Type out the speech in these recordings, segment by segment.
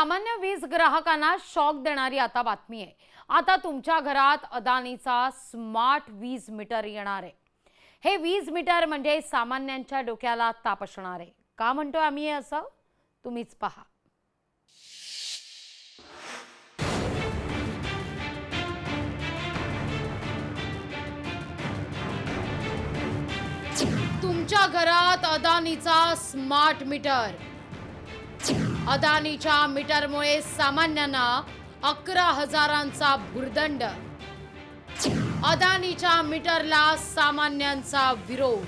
सामान्य वीज ग्राहकांना शॉक देणारी आता बातमी आहे। आता तुमच्या घरात अदानीचा स्मार्ट वीज मीटर येणार आहे। हे वीज मीटर म्हणजे सामान्यांच्या डोक्याला ताप असणार आहे। का म्हणतोय आम्ही असं, तुम्हीच पहा। तुमच्या घरात अदानीचा स्मार्ट मीटर। अदानीच्या मीटरमुळे सामान्यांना 11,000चा भुर्दंड। अदानीच्या मीटरला सामान्यांचा विरोध।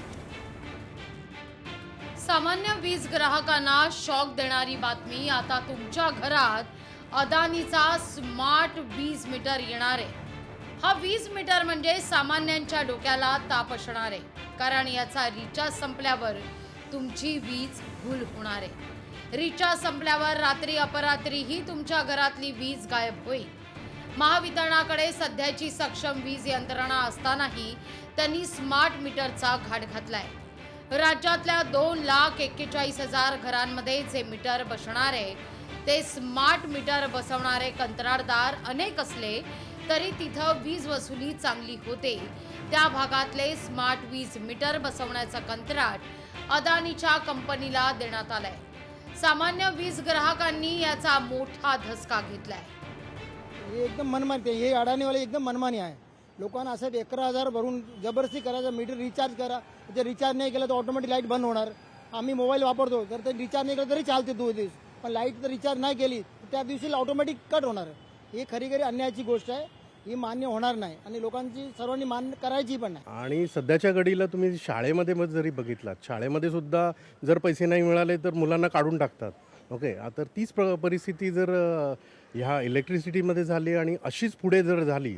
सामान्य वीज ग्राहकांना शॉक देणारी बातमी। आता तुमच्या घरात अदानीचा स्मार्ट वीज मीटर येणार आहे। हा वीज मीटर म्हणजे सामान्यांच्या डोक्याला ताप असणार आहे, कारण याचा रिचार्ज संपल्यावर तुमची वीज गुल होणार आहे। रिचार्ज संपल्यावर रात्री अपरात्रीही तुमच्या घरातली वीज गायब होईल। महावितरणाकडे सध्याची सक्षम वीज यंत्रणा असतानाही त्यांनी स्मार्ट मीटरचा घाट घातलाय। राज्यातल्या 2,41,000 घरांमध्ये जे मीटर बसणार आहे ते स्मार्ट मीटर बसवणारे कंत्राटदार अनेक असले तरी तिथं वीज वसुली चांगली होते। त्या भागातले स्मार्ट वीज मीटर बसवण्याचं कंत्राट अदानीच्या कंपनीला देण्यात आलंय। सामान्य वीज ग्राहकांनी याचा मोठा धसका घेतलाय। हे एकदम मनमानी आहे, हे अडाणीवाले एकदम मनमानी आहे। लोकांना असं 11,000 भरून जबरदस्ती करायचं, मीटर रिचार्ज करा। जर रिचार्ज नाही केलं तर ऑटोमॅटिक लाईट बंद होणार। आम्ही मोबाईल वापरतो, जर ते रिचार्ज नाही केलं तरी चालते 2 दिवस, पण लाईट जर रिचार्ज नाही केली तर त्या दिवशी ऑटोमॅटिक कट होणार। ही खरी अन्यायाची गोष्ट आहे, ही मान्य होणार नाही आणि लोकांची सर्वांनी मान्य करायची पण नाही। आणि सध्याच्या घडीला तुम्ही शाळेमध्ये जरी बघितलात, शाळेमध्ये सुद्धा जर पैसे नाही मिळाले तर मुलांना काढून टाकतात। ओके, आता तीच परिस्थिती जर ह्या इलेक्ट्रिसिटीमध्ये झाली आणि अशीच पुढे जर झाली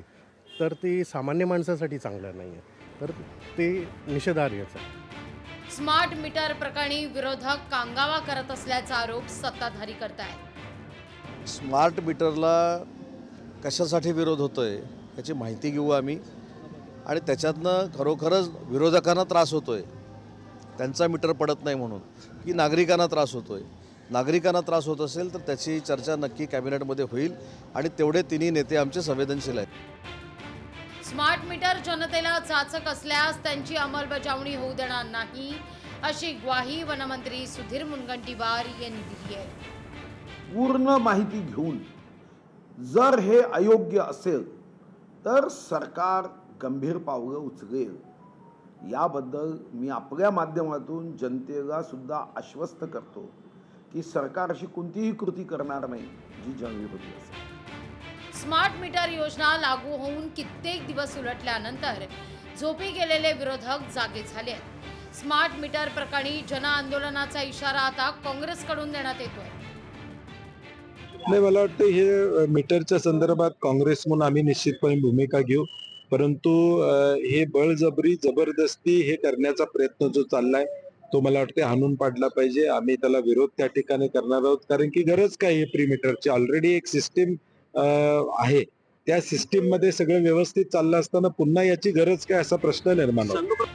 तर ती सामान्य माणसासाठी चांगलं नाही आहे, तर ते निषेधार्हच आहे। स्मार्ट मीटर प्रकरणी विरोधक कांगावा करत असल्याचा आरोप सत्ताधारी करतायत। स्मार्ट मीटरला कशासाठी विरोध होतोय याची माहिती घेऊ आम्ही, आणि त्याच्यातनं खरोखरच विरोधकांना त्रास होतोय, त्यांचा मीटर पडत नाही म्हणून, की नागरिकांना त्रास होतोय। नागरिकांना त्रास होत असेल तर त्याची चर्चा नक्की कॅबिनेटमध्ये होईल आणि तेवढे तिन्ही नेते आमचे संवेदनशील आहेत। स्मार्ट मीटर जनतेला जाचक असल्यास त्यांची अंमलबजावणी होऊ देणार नाही, अशी ग्वाही वनमंत्री सुधीर मुनगंटीवार यांनी दिली आहे। पूर्ण माहिती घेऊन जर हे अयोग्य असेल तर सरकार गंभीर पावलं उचलेल, याबद्दल मी आपल्या माध्यमातून जनतेला सुद्धा आश्वस्त करतो की सरकार अशी कोणतीही कृती करणार नाही जी जनविरोधी असेल। स्मार्ट मीटर योजना लागू होऊन कित्येक दिवस उलटल्यानंतर झोपी गेलेले विरोधक जागे झाले आहेत। स्मार्ट मीटर प्रकरणी जनआंदोलनाचा इशारा आता काँग्रेसकडून देण्यात येतोय। नाही, मला वाटतं हे मीटरच्या संदर्भात काँग्रेस म्हणून आम्ही निश्चितपणे भूमिका घेऊ, परंतु हे बळजबरी जबरदस्ती हे करण्याचा प्रयत्न जो चाललाय तो मला वाटते हाणून पाडला पाहिजे। आम्ही त्याला विरोध त्या ठिकाणी करणार आहोत, कारण की गरज काय आहे प्री मीटरची? ऑलरेडी एक सिस्टीम आहे, त्या सिस्टीम मध्ये सगळं व्यवस्थित चाललं असताना पुन्हा याची गरज काय असा प्रश्न निर्माण होतो।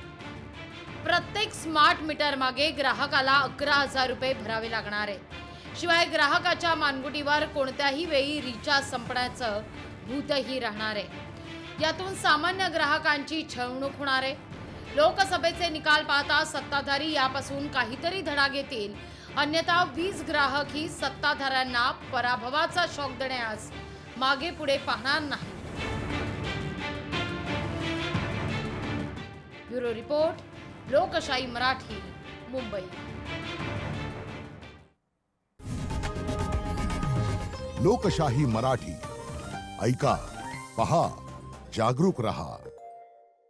प्रत्येक स्मार्ट मीटर मागे ग्राहकाला 11,000 रुपये भरावे लागणार आहेत। शिवाय ग्राहकाच्या मानगुटीवर कोणत्याही वेळी रिचार्ज संपण्याचं भूतही राहणार आहे। यातून सामान्य ग्राहकांची छळवणूक होणार आहे। लोकसभेचे निकाल पाहता सत्ताधारी यापासून काहीतरी धडा घेतील, अन्यथा वीज ग्राहक ही सत्ताधाऱ्यांना पराभवाचा शॉक देण्यास मागे पुढे पाहणार नाही। ब्युरो रिपोर्ट, लोकशाही मराठी, मुंबई। लोकशाही मराठी, ऐका, पहा, जागरूक रहा।